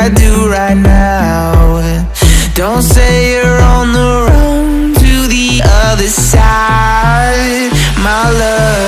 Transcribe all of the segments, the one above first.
I do right now. Don't say you're on the run to the other side, my love.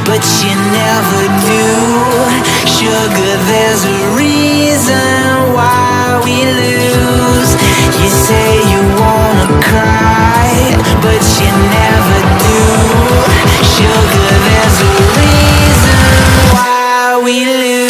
But you never do. Sugar, there's a reason why we lose. You say you wanna cry, but you never do. Sugar, there's a reason why we lose.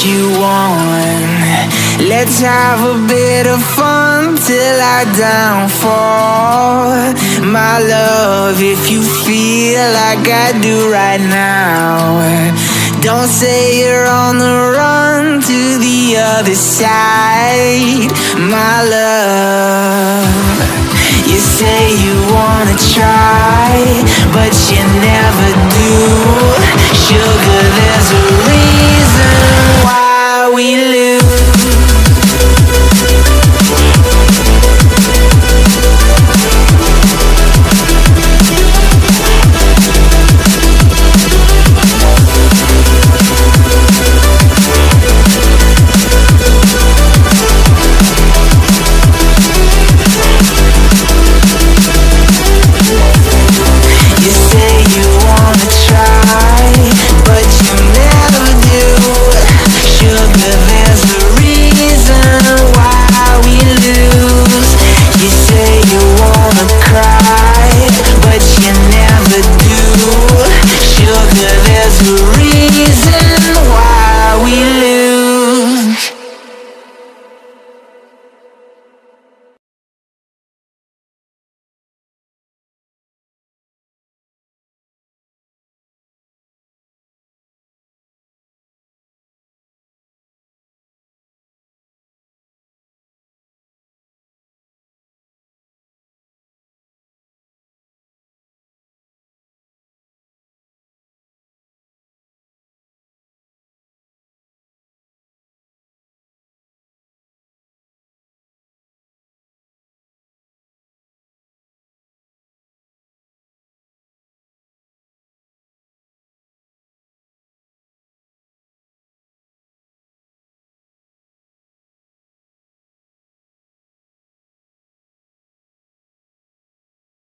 You want. Let's have a bit of fun till I downfall, my love. If you feel like I do right now, don't say you're on the run to the other side, my love. You say you wanna try, but you never do. Sugar, there's a reason why we